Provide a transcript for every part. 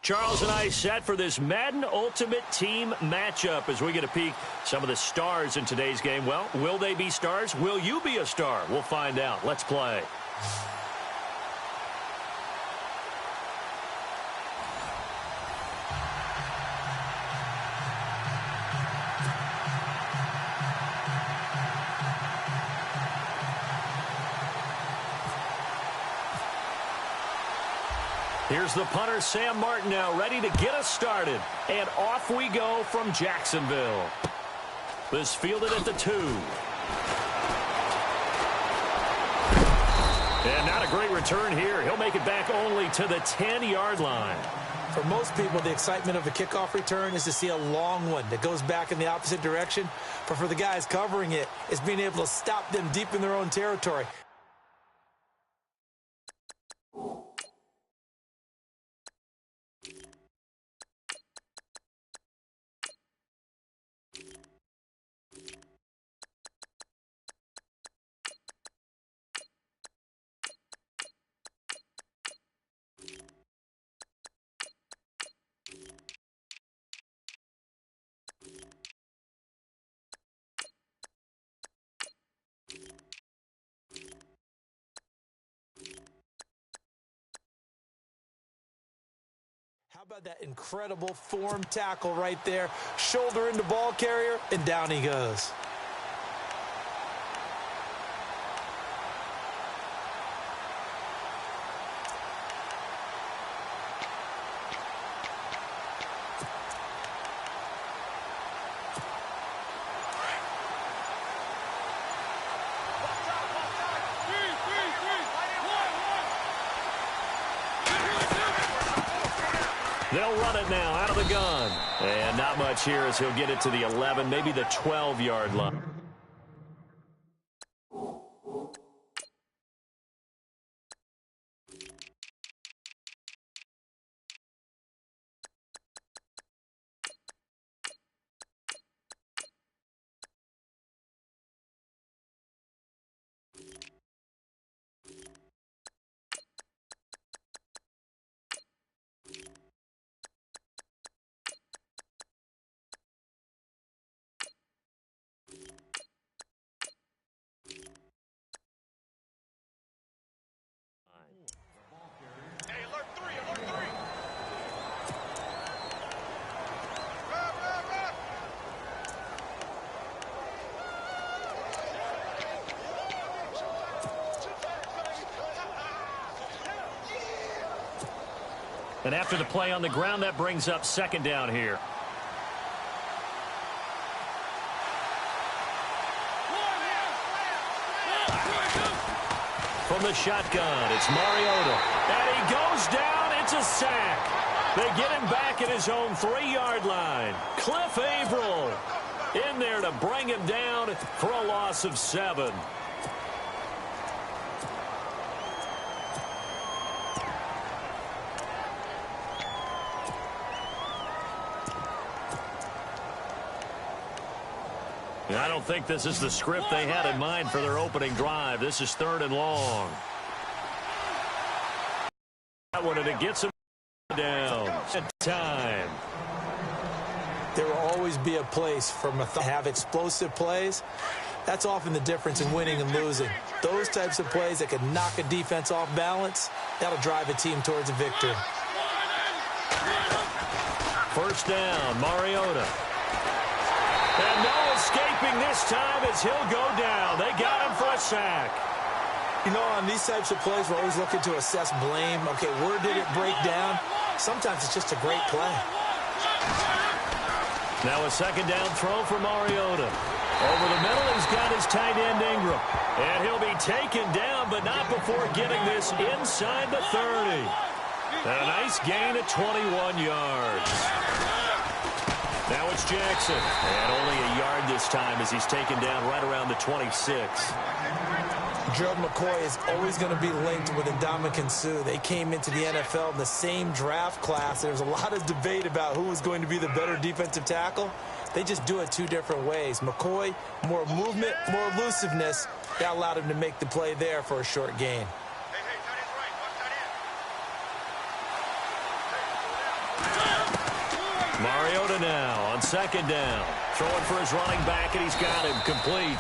Charles and I set for this Madden Ultimate Team matchup as we get a peek some of the stars in today's game. Well, will they be stars? Will you be a star? We'll find out. Let's play. Here's the punter, Sam Martin, now ready to get us started. And off we go from Jacksonville. This fielded at the 2. And not a great return here. He'll make it back only to the 10-yard line. For most people, the excitement of a kickoff return is to see a long one that goes back in the opposite direction. But for the guys covering it, it's being able to stop them deep in their own territory. How about that incredible form tackle right there? Shoulder into ball carrier, and down he goes. They'll run it now out of the gun. And not much here as he'll get it to the 11, maybe the 12-yard line. And after the play on the ground, that brings up second down here. From the shotgun, it's Mariota. And he goes down. It's a sack. They get him back at his own 3-yard line. Cliff Averill in there to bring him down for a loss of 7. I don't think this is the script they had in mind for their opening drive. This is 3rd and long. That one, and it gets him down. Time. There will always be a place for have explosive plays. That's often the difference in winning and losing. Those types of plays that can knock a defense off balance, that'll drive a team towards a victory. First down, Mariota. And no escaping this time as he'll go down. They got him for a sack. You know, on these types of plays, we're always looking to assess blame. Okay, where did it break down? Sometimes it's just a great play. Now a second down throw for Mariota. Over the middle, he's got his tight end Ingram. And he'll be taken down, but not before getting this inside the 30. And a nice gain at 21 yards. Now it's Jackson. And only a yard this time as he's taken down right around the 26. Gerald McCoy is always going to be linked with Ndamukong Suh. They came into the NFL in the same draft class. There was a lot of debate about who was going to be the better defensive tackle. They just do it two different ways. McCoy, more movement, more elusiveness. That allowed him to make the play there for a short gain. Mariota now on second down. Throwing for his running back, and he's got him complete.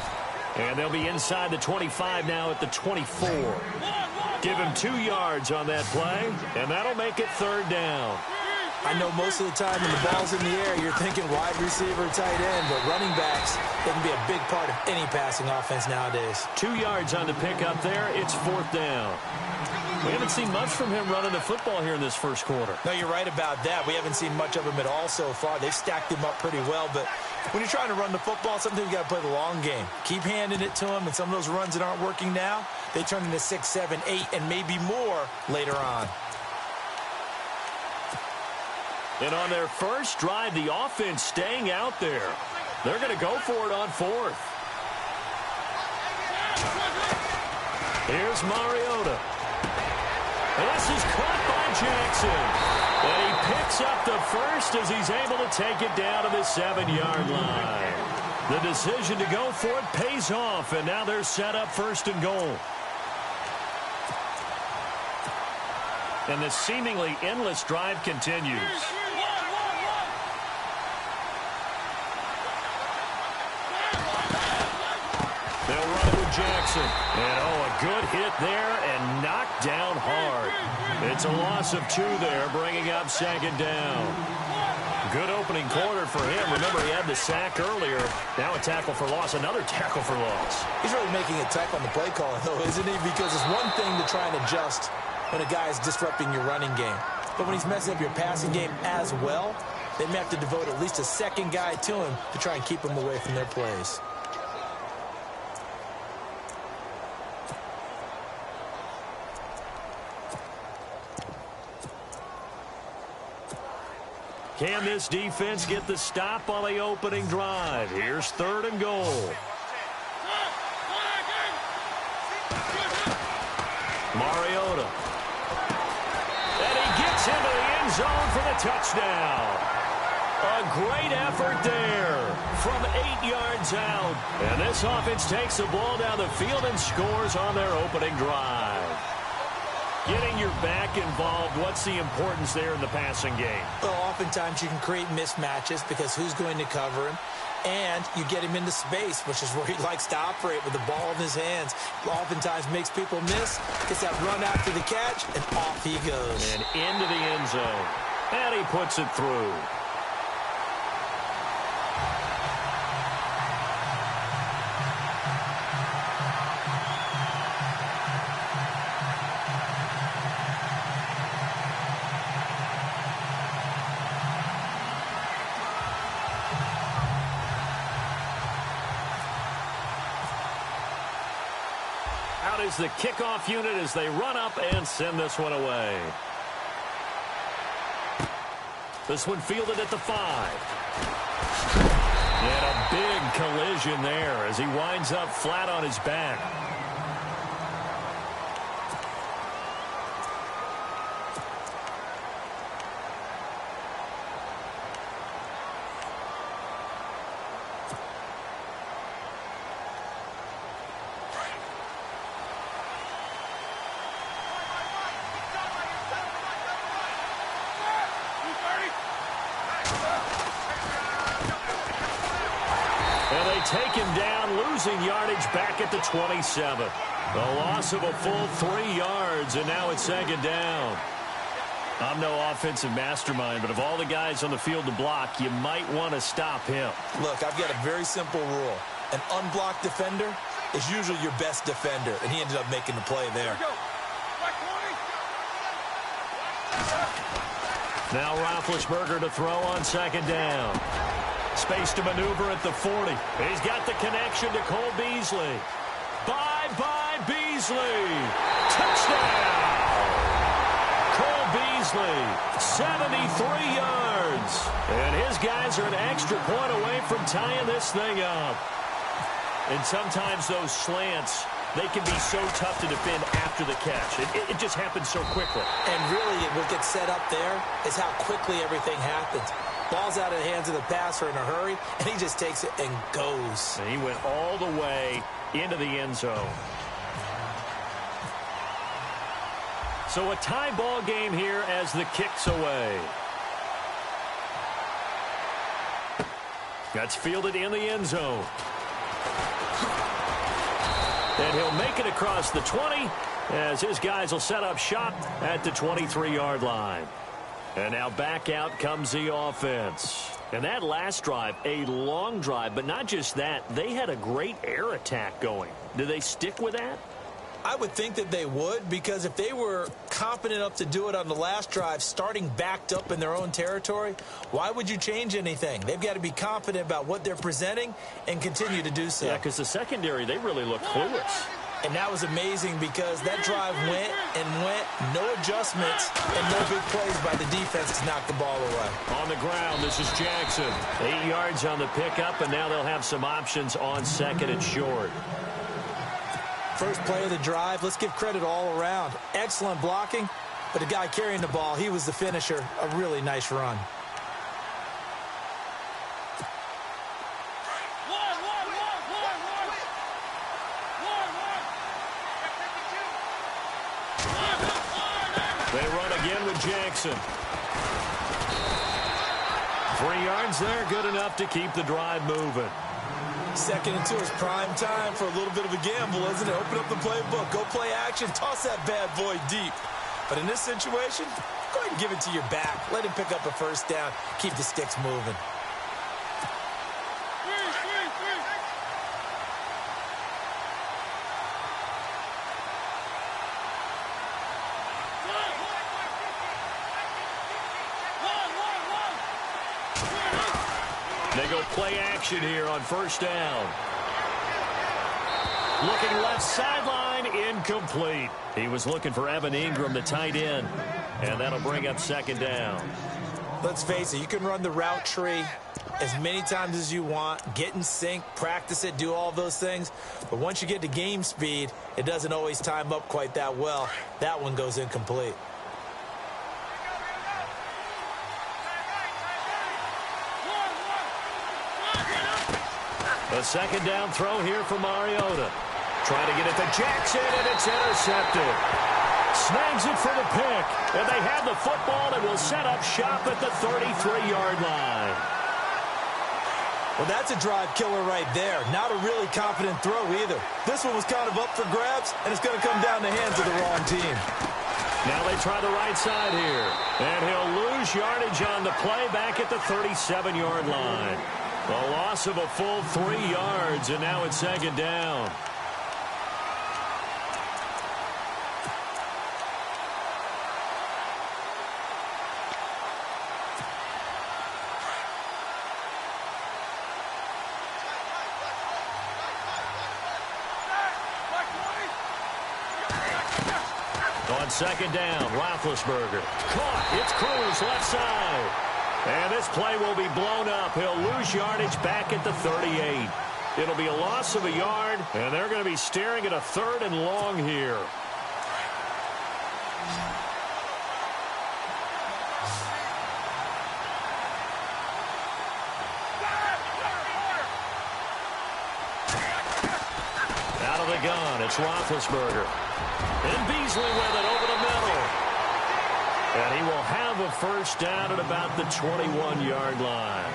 And they'll be inside the 25 now at the 24. Give him 2 yards on that play, and that'll make it third down. I know most of the time when the ball's in the air, you're thinking wide receiver, tight end, but running backs, they can be a big part of any passing offense nowadays. 2 yards on the pickup there. It's fourth down. We haven't seen much from him running the football here in this first quarter. No, you're right about that. We haven't seen much of him at all so far. They've stacked him up pretty well, but when you're trying to run the football, sometimes you got to play the long game. Keep handing it to him, and some of those runs that aren't working now, they turn into 6, 7, 8, and maybe more later on. And on their first drive, the offense staying out there. They're going to go for it on fourth. Here's Mariota. This is caught by Jackson. And he picks up the first as he's able to take it down to the 7-yard line. The decision to go for it pays off, and now they're set up first and goal. And the seemingly endless drive continues. They'll run it with Jackson. And, a good hit there and knocked down hard. It's a loss of 2 there, bringing up second down. Good opening quarter for him. Remember, he had the sack earlier. Now a tackle for loss, another tackle for loss. He's really making it tough on the play call, though, isn't he? Because it's one thing to try and adjust when a guy is disrupting your running game. But when he's messing up your passing game as well, they may have to devote at least a second guy to him to try and keep him away from their plays. Can this defense get the stop on the opening drive? Here's third and goal. Mariota. And he gets into the end zone for the touchdown. A great effort there from 8 yards out. And this offense takes the ball down the field and scores on their opening drive. Getting your back involved, what's the importance there in the passing game? Well, oftentimes you can create mismatches because who's going to cover him? And you get him into space, which is where he likes to operate with the ball in his hands. Oftentimes makes people miss, gets that run after the catch, and off he goes. And into the end zone. And he puts it through. Out is the kickoff unit as they run up and send this one away. This one fielded at the 5. And a big collision there as he winds up flat on his back. Take him down, losing yardage back at the 27. A loss of a full 3 yards, and now it's second down. I'm no offensive mastermind, but of all the guys on the field to block, you might want to stop him. Look, I've got a very simple rule. An unblocked defender is usually your best defender, and he ended up making the play there. Now Roethlisberger to throw on second down. Space to maneuver at the 40. He's got the connection to Cole Beasley. Bye-bye, Beasley. Touchdown. Cole Beasley, 73 yards. And his guys are an extra point away from tying this thing up. And sometimes those slants, they can be so tough to defend after the catch. It just happens so quickly. And really, what gets set up there is how quickly everything happens. Ball's out of the hands of the passer in a hurry, and he just takes it and goes. And he went all the way into the end zone. So a tie ball game here as the kick's away. That's fielded in the end zone. And he'll make it across the 20 as his guys will set up shop at the 23-yard line. And now back out comes the offense. And that last drive, a long drive, but not just that. They had a great air attack going. Do they stick with that? I would think that they would, because if they were confident enough to do it on the last drive, starting backed up in their own territory, why would you change anything? They've got to be confident about what they're presenting and continue to do so. Yeah, because the secondary, they really looked clueless. And that was amazing because that drive went and went, no adjustments, and no big plays by the defense to knock the ball away. On the ground, this is Jackson. 8 yards on the pickup, and now they'll have some options on second and short. First play of the drive, let's give credit all around. Excellent blocking, but the guy carrying the ball, he was the finisher. A really nice run. They run again with Jackson. 3 yards there, good enough to keep the drive moving. Second and 2 is prime time for a little bit of a gamble, isn't it? Open up the playbook, go play action, toss that bad boy deep. But in this situation, go ahead and give it to your back. Let him pick up a first down, keep the sticks moving. They go play action here on first down. Looking left sideline, incomplete. He was looking for Evan Ingram, the tight end, and that'll bring up second down. Let's face it, you can run the route tree as many times as you want, get in sync, practice it, do all those things. But once you get to game speed, it doesn't always time up quite that well. That one goes incomplete. A second down throw here for Mariota. Trying to get it to Jackson, and it's intercepted. Snags it for the pick, and they have the football and will set up shop at the 33-yard line. Well, that's a drive killer right there. Not a really confident throw either. This one was kind of up for grabs, and it's going to come down the hands of the wrong team. Now they try the right side here, and he'll lose yardage on the play back at the 37-yard line. A loss of a full 3 yards, and now it's second down. On second down, Roethlisberger. Caught. It's Cruz left side. And this play will be blown up. He'll lose yardage back at the 38. It'll be a loss of a yard, and they're going to be staring at a 3rd and long here. Out of the gun, it's Roethlisberger. And Beasley with it over the middle. And he will have a first down at about the 21-yard line.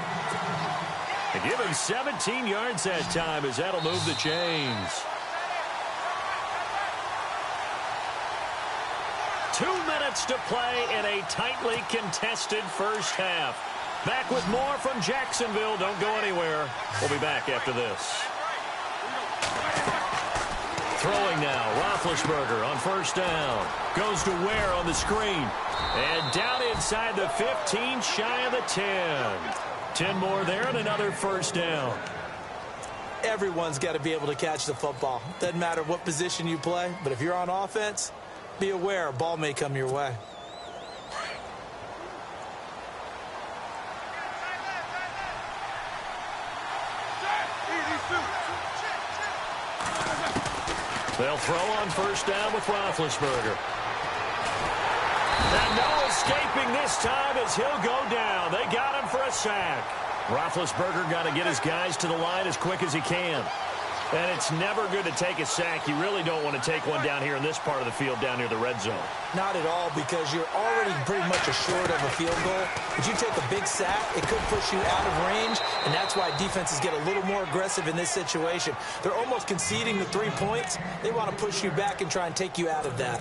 They give him 17 yards that time as that'll move the chains. 2 minutes to play in a tightly contested first half. Back with more from Jacksonville. Don't go anywhere. We'll be back after this. Throwing now, Roethlisberger on first down. Goes to Ware on the screen. And down inside the 15, shy of the 10. 10 more there and another first down. Everyone's got to be able to catch the football. Doesn't matter what position you play, but if you're on offense, be aware a ball may come your way. They'll throw on first down with Roethlisberger. And no escaping this time as he'll go down. They got him for a sack. Roethlisberger got to get his guys to the line as quick as he can. And it's never good to take a sack. You really don't want to take one down here in this part of the field down near the red zone. Not at all, because you're already pretty much assured of a field goal. If you take a big sack, it could push you out of range, and that's why defenses get a little more aggressive in this situation. They're almost conceding the 3 points. They want to push you back and try and take you out of that.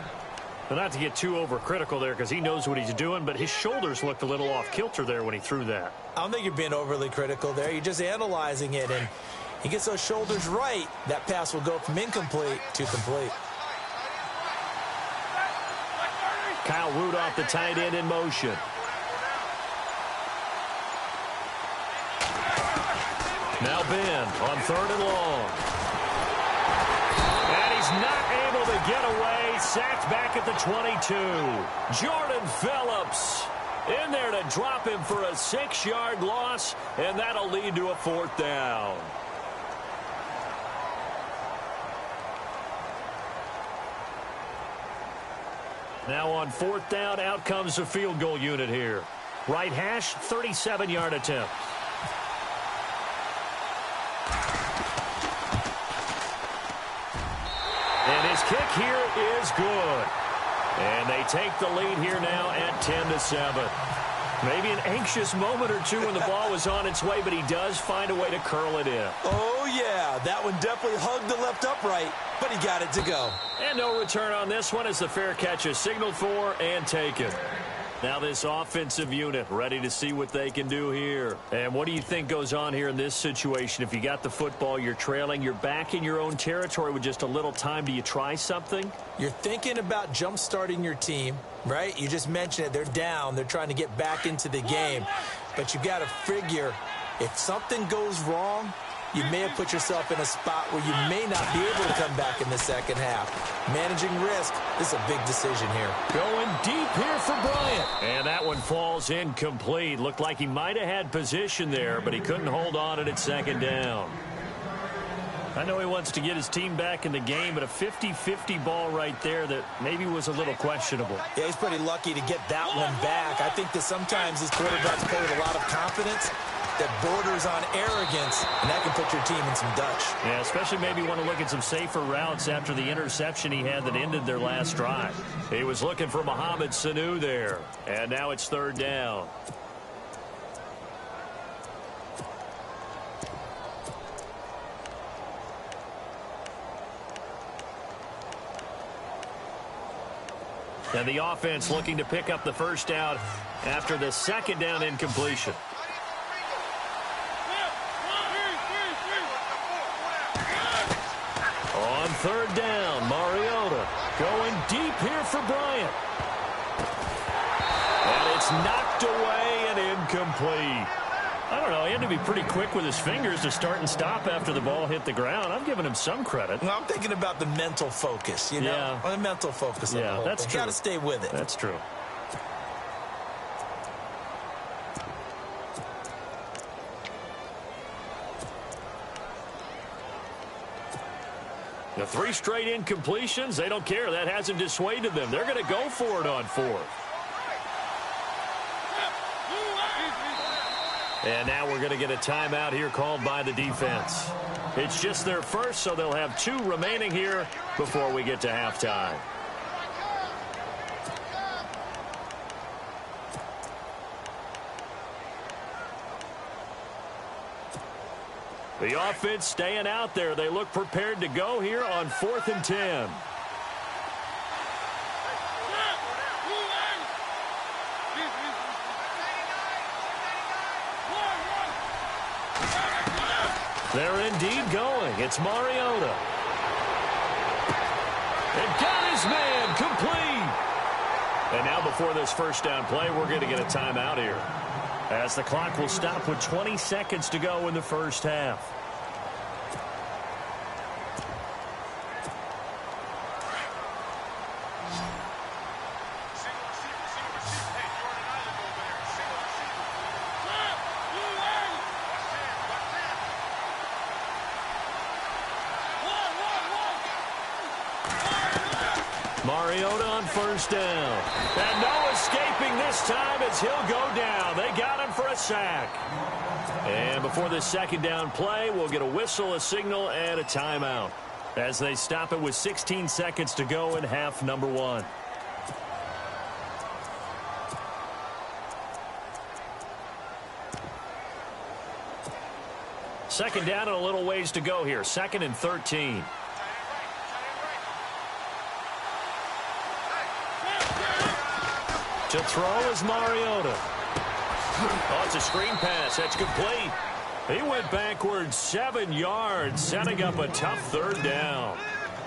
But not to get too overcritical there, because he knows what he's doing, but his shoulders looked a little off kilter there when he threw that. I don't think you're being overly critical there. You're just analyzing it, and he gets those shoulders right, that pass will go from incomplete to complete. Kyle Rudolph, the tight end, in motion. Now Ben on 3rd and long. And he's not able to get away. Sacked back at the 22. Jordan Phillips in there to drop him for a 6-yard loss, and that'll lead to a 4th down. Now on 4th down, out comes the field goal unit here. Right hash, 37-yard attempt. And his kick here is good. And they take the lead here now at 10-7. Maybe an anxious moment or two when the ball was on its way, but he does find a way to curl it in. Oh, yeah, that one definitely hugged the left upright, but he got it to go. And no return on this one as the fair catch is signaled for and taken. Now this offensive unit ready to see what they can do here. And what do you think goes on here in this situation? If you got the football, you're trailing, you're back in your own territory with just a little time. Do you try something? You're thinking about jump-starting your team, right? You just mentioned it. They're down. They're trying to get back into the game. But you got to figure if something goes wrong, you may have put yourself in a spot where you may not be able to come back in the second half. Managing risk is a big decision here. Going deep here for Bryant. And that one falls incomplete. Looked like he might have had position there, but he couldn't hold on at 2nd down. I know he wants to get his team back in the game, but a 50-50 ball right there that maybe was a little questionable. Yeah, he's pretty lucky to get that one back. I think that sometimes his quarterbacks play with a lot of confidence that borders on arrogance, and that can put your team in some Dutch. Yeah, especially maybe want to look at some safer routes after the interception he had that ended their last drive. He was looking for Mohamed Sanu there, and now it's 3rd down. And the offense looking to pick up the 1st down after the 2nd down incompletion. On 3rd down, Mariota going deep here for Bryant. And it's knocked away and incomplete. I don't know, he had to be pretty quick with his fingers to start and stop after the ball hit the ground. I'm giving him some credit. Well, I'm thinking about the mental focus, you know? Yeah. The mental focus. Yeah, that's true. You got to stay with it. That's true. The 3 straight incompletions, they don't care. That hasn't dissuaded them. They're going to go for it on 4th. And now we're going to get a timeout here called by the defense. It's just their first, so they'll have 2 remaining here before we get to halftime. The offense staying out there. They look prepared to go here on 4th and 10. They're indeed going. It's Mariota. And got his man complete. And now before this 1st down play, we're going to get a timeout here, as the clock will stop with 20 seconds to go in the 1st half. Mariota on first down. And no escaping this time as he'll go down. They got him for a sack. And before this second down play, we'll get a whistle, a signal, and a timeout as they stop it with 16 seconds to go in half number one. Second down and a little ways to go here. 2nd and 13. To throw is Mariota. Oh, it's a screen pass. That's complete. He went backwards 7 yards, setting up a tough third down.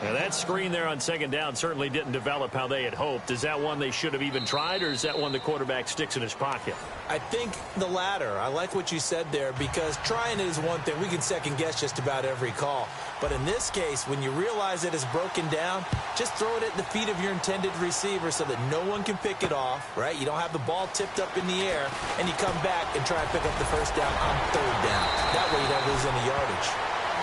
Now, that screen there on second down certainly didn't develop how they had hoped. Is that one they should have even tried, or is that one the quarterback sticks in his pocket? I think the latter. I like what you said there, because trying it is one thing. We can second-guess just about every call. But in this case, when you realize that it's broken down, just throw it at the feet of your intended receiver so that no one can pick it off, right? You don't have the ball tipped up in the air, and you come back and try and pick up the first down on third down. That way you don't lose any yardage.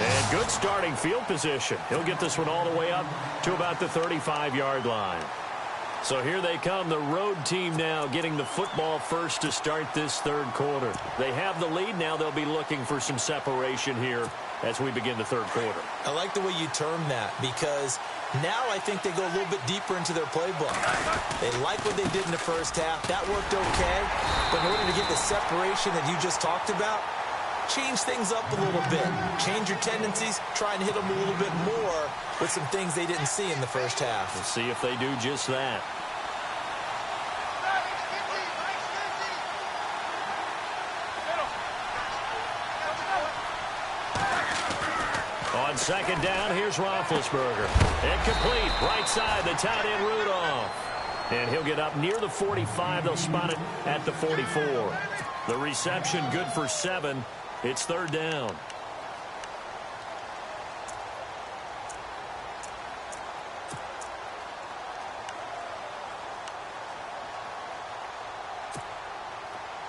And good starting field position. He'll get this one all the way up to about the 35-yard line. So here they come, the road team now getting the football first to start this third quarter. They have the lead. Now they'll be looking for some separation here as we begin the third quarter. I like the way you term that, because now I think they go a little bit deeper into their playbook. They like what they did in the first half. That worked okay. But in order to get the separation that you just talked about, change things up a little bit. Change your tendencies. Try and hit them a little bit more with some things they didn't see in the first half. We'll see if they do just that. On second down, here's Roethlisberger. Incomplete. Right side, the tight end Rudolph. And he'll get up near the 45. They'll spot it at the 44. The reception good for 7. It's third down.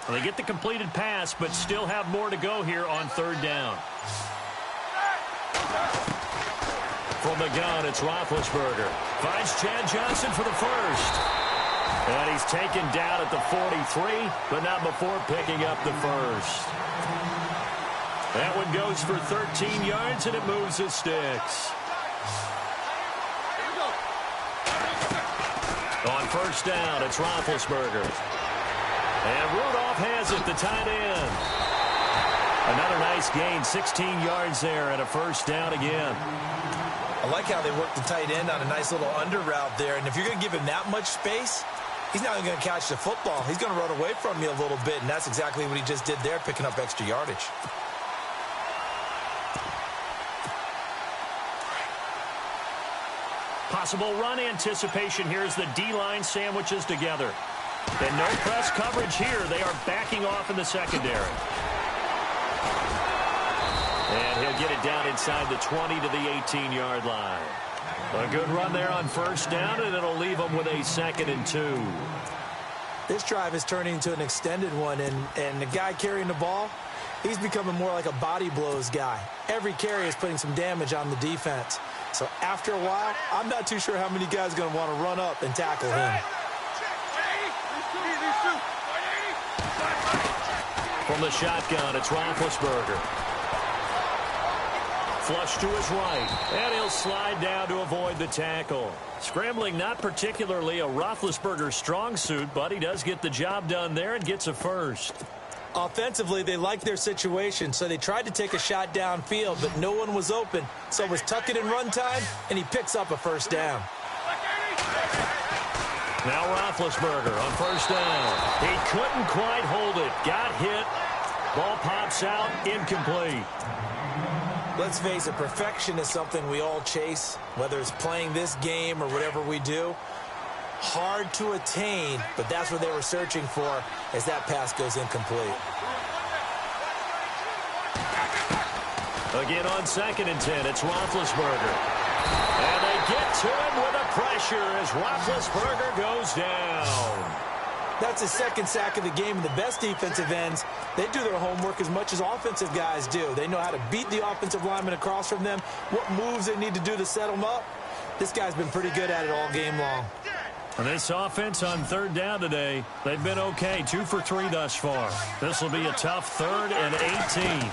They get the completed pass, but still have more to go here on third down. From the gun, it's Roethlisberger. Finds Chad Johnson for the first. And he's taken down at the 43, but not before picking up the first. That one goes for 13 yards, and it moves the sticks. On first down, it's Roethlisberger. And Rudolph has it, the tight end. Another nice gain, 16 yards there, and a first down again. I like how they work the tight end on a nice little under route there. And if you're going to give him that much space, he's not even going to catch the football. He's going to run away from you a little bit, and that's exactly what he just did there, picking up extra yardage. Possible run anticipation here as the D-line sandwiches together. And no press coverage here. They are backing off in the secondary. And he'll get it down inside the 20 to the 18-yard line. A good run there on first down, and it'll leave them with a 2nd and 2. This drive is turning into an extended one, and the guy carrying the ball, he's becoming more like a body blows guy. Every carry is putting some damage on the defense. So after a while, I'm not too sure how many guys are going to want to run up and tackle him. From the shotgun, it's Roethlisberger. Flush to his right, and he'll slide down to avoid the tackle. Scrambling not particularly a Roethlisberger strong suit, but he does get the job done there and gets a first. Offensively, they like their situation, so they tried to take a shot downfield, but no one was open. So it was tuck it in run time, and he picks up a first down. Now Roethlisberger on first down. He couldn't quite hold it. Got hit. Ball pops out. Incomplete. Let's face it, perfection is something we all chase, whether it's playing this game or whatever we do. Hard to attain, but that's what they were searching for as that pass goes incomplete. Again on 2nd and 10, it's Roethlisberger. And they get to him with a pressure as Roethlisberger goes down. That's his 2nd sack of the game, and the best defensive ends, they do their homework as much as offensive guys do. They know how to beat the offensive lineman across from them, what moves they need to do to set them up. This guy's been pretty good at it all game long. And this offense on third down today, they've been okay. 2 for 3 thus far. This will be a tough 3rd and 18.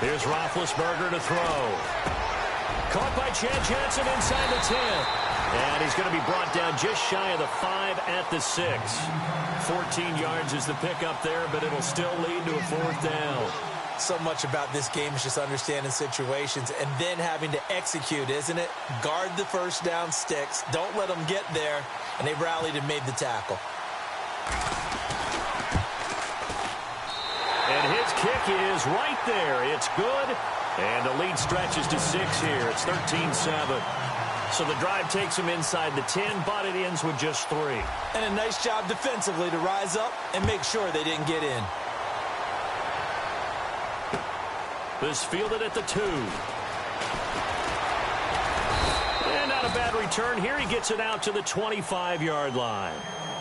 Here's Roethlisberger to throw. Caught by Chad Johnson inside the 10. And he's going to be brought down just shy of the 5 at the 6. 14 yards is the pickup there, but it'll still lead to a 4th down. So much about this game is just understanding situations and then having to execute, isn't it? Guard the first down sticks. Don't let them get there. And they rallied and made the tackle. And his kick is right there. It's good. And the lead stretches to 6 here. It's 13-7. So the drive takes him inside the 10, but it ends with just 3. And a nice job defensively to rise up and make sure they didn't get in. This fielded at the 2. And not a bad return here. He gets it out to the 25-yard line.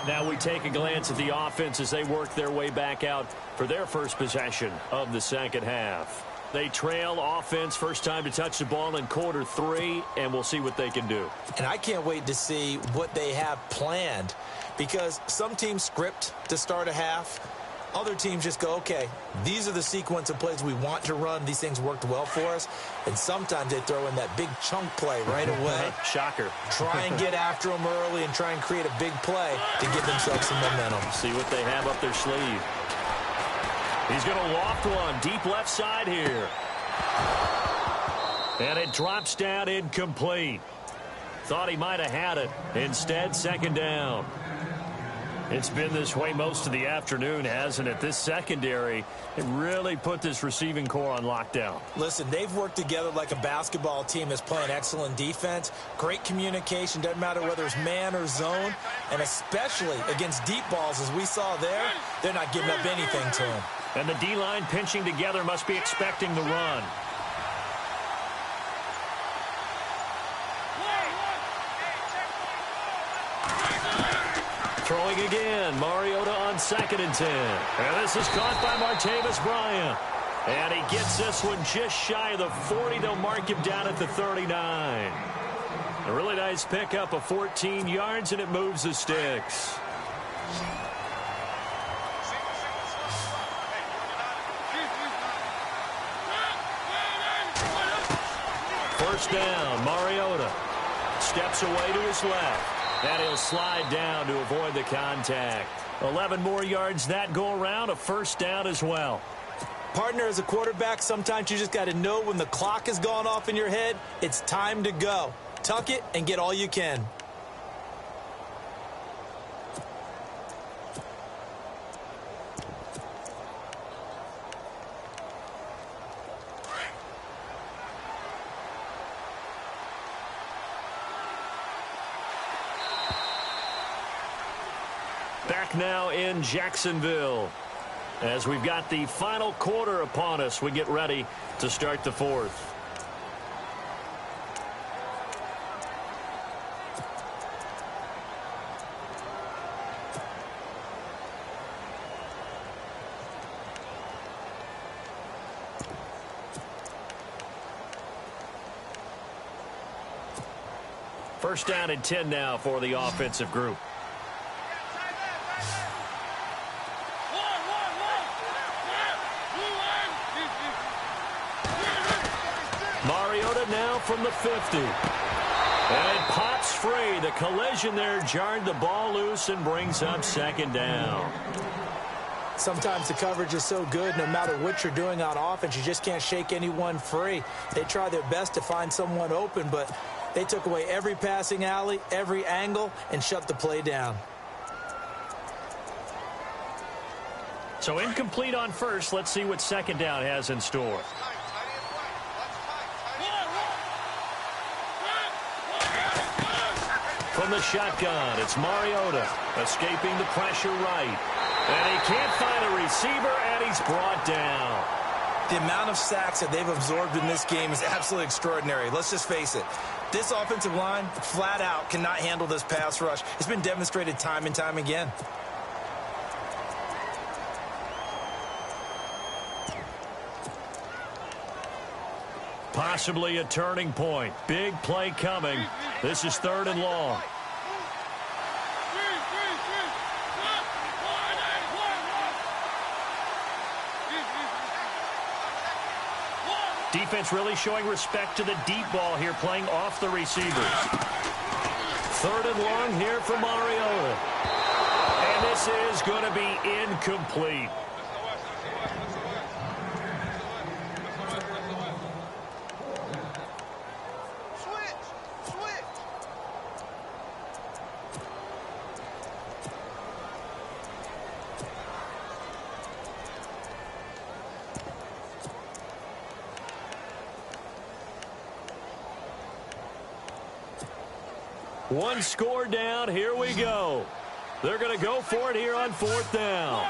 Now we take a glance at the offense as they work their way back out for their first possession of the second half. They trail offense, first time to touch the ball in quarter 3, and we'll see what they can do. And I can't wait to see what they have planned, because some teams script to start a half. Other teams just go, okay, these are the sequence of plays we want to run. These things worked well for us. And sometimes they throw in that big chunk play right away. Shocker. Try and get after them early and try and create a big play to give themselves some momentum. See what they have up their sleeve. He's going to loft one deep left side here. And it drops down incomplete. Thought he might have had it. Instead, second down. It's been this way most of the afternoon, hasn't it? This secondary, it really put this receiving core on lockdown. Listen, they've worked together like a basketball team that's playing excellent defense. Great communication, doesn't matter whether it's man or zone. And especially against deep balls, as we saw there, they're not giving up anything to them. And the D-line pinching together must be expecting the run. Throwing again, Mariota on 2nd and 10. And this is caught by Martavis Bryant. And he gets this one just shy of the 40. They'll mark him down at the 39. A really nice pickup of 14 yards, and it moves the sticks. First down, Mariota steps away to his left. And he'll slide down to avoid the contact. 11 more yards that go around, a first down as well. Partner, as a quarterback, sometimes you just got to know when the clock has gone off in your head, it's time to go. Tuck it and get all you can. Back now in Jacksonville. As we've got the final quarter upon us, we get ready to start the 4th. First down and 10 now for the offensive group. Mariota now from the 50. And it pops free. The collision there jarred the ball loose and brings up second down. Sometimes the coverage is so good, no matter what you're doing on offense, you just can't shake anyone free. They try their best to find someone open, but they took away every passing alley, every angle, and shut the play down. So incomplete on first. Let's see what second down has in store. From the shotgun, it's Mariota escaping the pressure right. And he can't find a receiver, and he's brought down. The amount of sacks that they've absorbed in this game is absolutely extraordinary. Let's just face it. This offensive line, flat out, cannot handle this pass rush. It's been demonstrated time and time again. Possibly a turning point. Big play coming. This is 3rd and long. Defense really showing respect to the deep ball here, playing off the receivers. 3rd and long here for Mariota. And this is going to be incomplete. One score down. Here we go. They're going to go for it here on 4th down.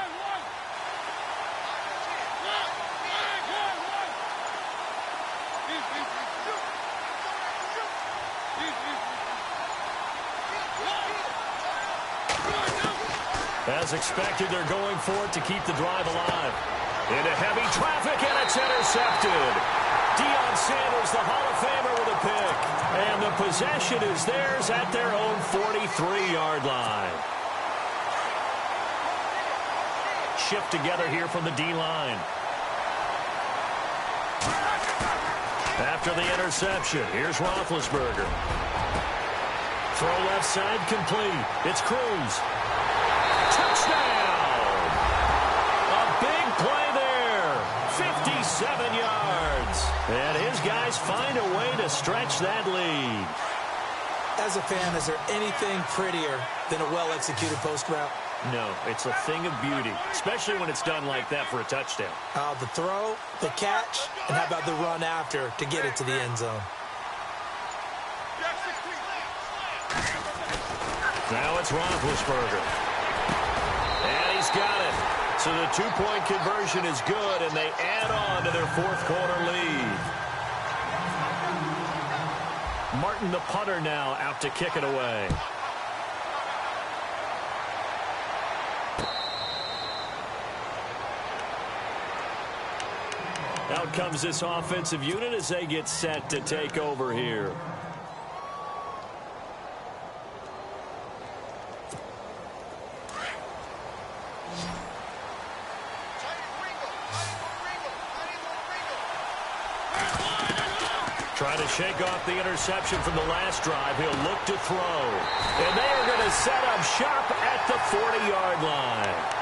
As expected, they're going for it to keep the drive alive. Into heavy traffic, and it's intercepted. Deion Sanders, the Hall of Famer, with a pick. And the possession is theirs at their own 43-yard line. Shift together here from the D-line. After the interception, here's Roethlisberger. Throw left side complete. It's Cruz. Touchdown! A big play there. 57 yards. And his guys find a way to stretch that lead. As a fan, is there anything prettier than a well-executed post route? No, it's a thing of beauty, especially when it's done like that for a touchdown. The throw, the catch, and how about the run after to get it to the end zone? Now it's Roethlisberger. And he's got it. So the two-point conversion is good, and they add on to their 4th quarter lead. Martin, the punter, now out to kick it away. Out comes this offensive unit as they get set to take over here. Trying to shake off the interception from the last drive. He'll look to throw. And they are going to set up shop at the 40-yard line.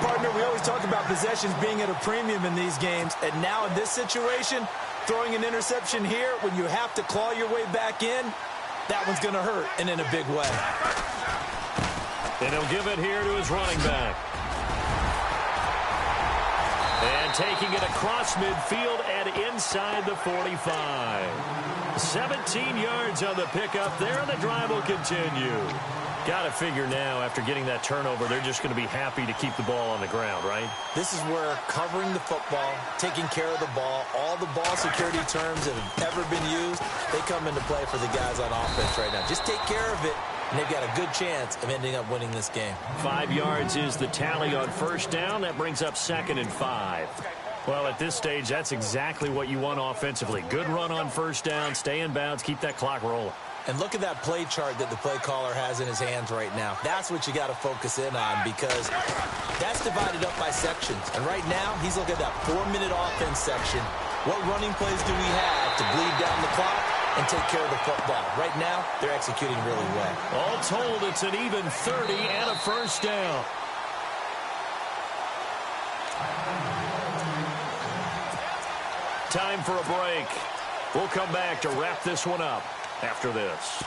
Partner, we always talk about possessions being at a premium in these games. And now in this situation, throwing an interception here when you have to claw your way back in, that one's going to hurt, and in a big way. And he'll give it here to his running back. And taking it across midfield and inside the 45. 17 yards on the pickup there, and the drive will continue. Got to figure now, after getting that turnover, they're just going to be happy to keep the ball on the ground, right? This is where covering the football, taking care of the ball, all the ball security terms that have ever been used, they come into play for the guys on offense right now. Just take care of it, and they've got a good chance of ending up winning this game. 5 yards is the tally on 1st down. That brings up 2nd and 5. Well, at this stage, that's exactly what you want offensively. Good run on 1st down, stay in bounds, keep that clock rolling. And look at that play chart that the play caller has in his hands right now. That's what you got to focus in on, because that's divided up by sections. And right now, he's looking at that 4-minute offense section. What running plays do we have to bleed down the clock and take care of the football? Right now, they're executing really well. All told, it's an even 30 and a 1st down. Time for a break. We'll come back to wrap this one up after this.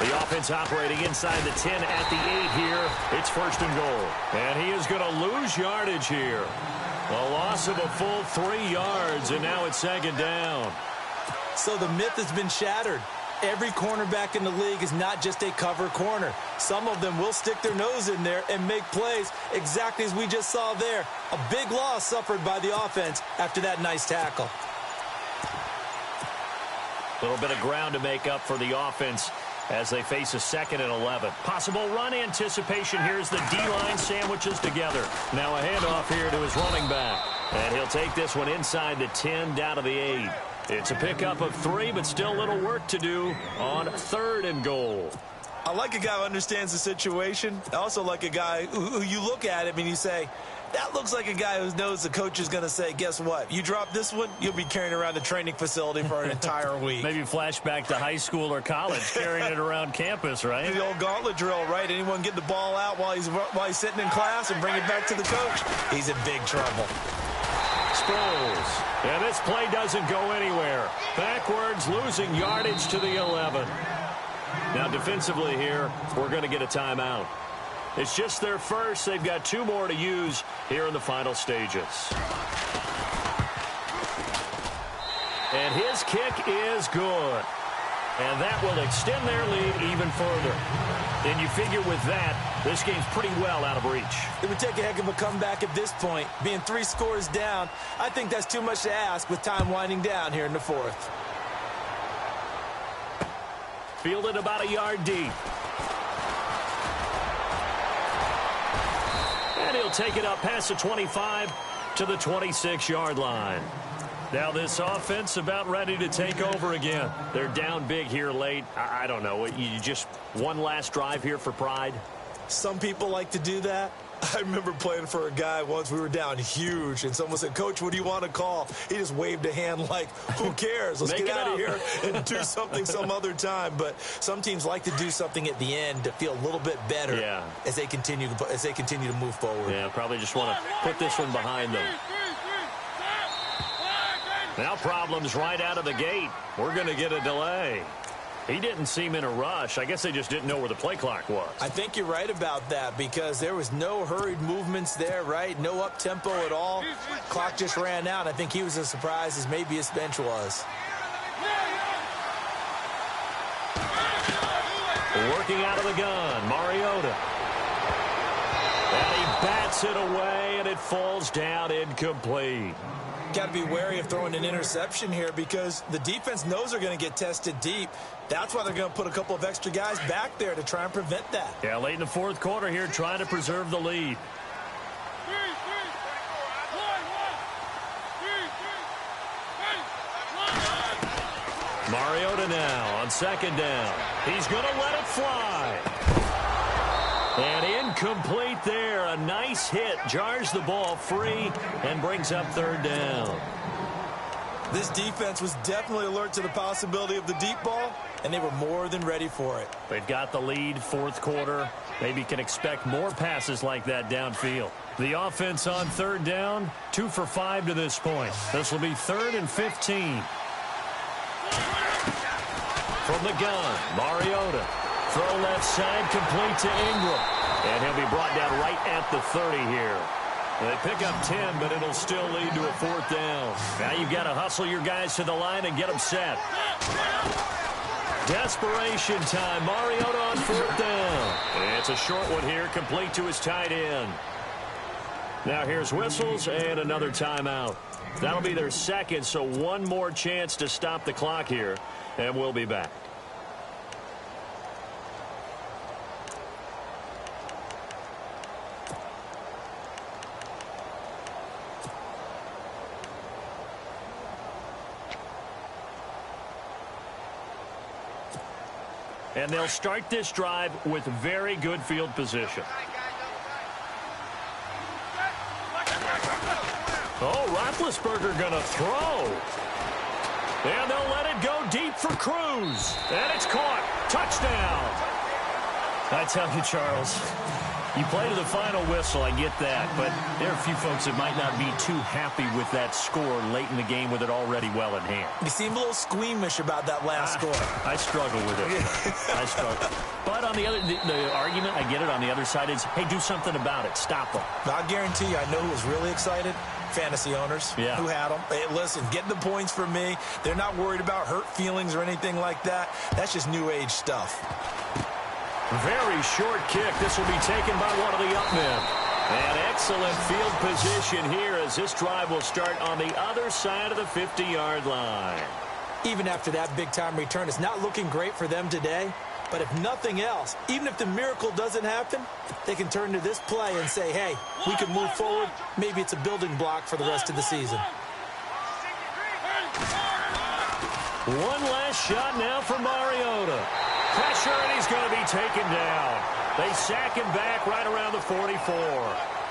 The offense operating inside the 10 at the 8 here. It's 1st and goal. And he is going to lose yardage here. A loss of a full 3 yards, and now it's 2nd down. So the myth has been shattered. Every cornerback in the league is not just a cover corner. Some of them will stick their nose in there and make plays exactly as we just saw there. A big loss suffered by the offense after that nice tackle. A little bit of ground to make up for the offense as they face a 2nd and 11. Possible run anticipation. Here's the D-line sandwiches together. Now a handoff here to his running back. And he'll take this one inside the 10 down to the 8. It's a pickup of 3, but still a little work to do on 3rd and goal. I like a guy who understands the situation. I also like a guy who you look at him and you say, that looks like a guy who knows the coach is going to say, guess what? You drop this one, you'll be carrying around the training facility for an entire week. Maybe flashback to high school or college, carrying it around campus, right? The old gauntlet drill, right? Anyone get the ball out while he's sitting in class and bring it back to the coach? He's in big trouble. Sproles. And this play doesn't go anywhere. Backwards, losing yardage to the 11. Now defensively here, we're going to get a timeout. It's just their first. They've got 2 more to use here in the final stages. And his kick is good. And that will extend their lead even further. And you figure with that, this game's pretty well out of reach. It would take a heck of a comeback at this point. Being 3 scores down, I think that's too much to ask with time winding down here in the 4th. Fielded about a yard deep. And he'll take it up past the 25 to the 26-yard line. Now this offense about ready to take over again. They're down big here late. I don't know. You just one last drive here for pride? Some people like to do that. I remember playing for a guy once. We were down huge, and someone said, Coach, what do you want to call? He just waved a hand like, who cares? Let's get out of here and do something some other time. But some teams like to do something at the end to feel a little bit better as they continue to move forward. Yeah, probably just want to put this one behind them. Now problems right out of the gate. We're going to get a delay. He didn't seem in a rush. I guess they just didn't know where the play clock was. I think you're right about that because there was no hurried movements there, right? No up-tempo at all. Clock just ran out. I think he was as surprised as maybe his bench was. Working out of the gun, Mariota. And he bats it away, and it falls down incomplete. Got to be wary of throwing an interception here because the defense knows they're going to get tested deep. That's why they're going to put a couple of extra guys back there to try and prevent that. Yeah, late in the 4th quarter here, trying to preserve the lead. Mariota now on 2nd down. He's going to let it fly. And incomplete there. A nice hit. Jars the ball free and brings up 3rd down. This defense was definitely alert to the possibility of the deep ball, and they were more than ready for it. They've got the lead, 4th quarter. Maybe can expect more passes like that downfield. The offense on 3rd down, 2 for 5 to this point. This will be 3rd and 15. From the gun, Mariota. Throw left side, complete to Ingram. And he'll be brought down right at the 30 here. They pick up 10, but it'll still lead to a 4th down. Now you've got to hustle your guys to the line and get them set. Desperation time. Mariota on 4th down. And it's a short one here, complete to his tight end. Now here's whistles and another timeout. That'll be their 2nd, so one more chance to stop the clock here, and we'll be back. And they'll start this drive with very good field position. Oh, Roethlisberger going to throw. And they'll let it go deep for Cruz. And it's caught. Touchdown. I tell you, Charles, you play to the final whistle, I get that. But there are a few folks that might not be too happy with that score late in the game with it already well in hand. You seem a little squeamish about that last score. I struggle with it. I struggle. But on the other, the argument, I get it, on the other side is, hey, do something about it. Stop them. I guarantee you, I know who was really excited. Fantasy owners who had them. Hey, listen, getting the points for me. They're not worried about hurt feelings or anything like that. That's just new age stuff. Very short kick. This will be taken by one of the up men. And excellent field position here as this drive will start on the other side of the 50-yard line. even after that big-time return. It's not looking great for them today, but if nothing else, even if the miracle doesn't happen, they can turn to this play and say, hey, we can move forward. Maybe it's a building block for the rest of the season. One last shot now for Mariota. Pressure, and he's going to be taken down. They sack him back right around the 44.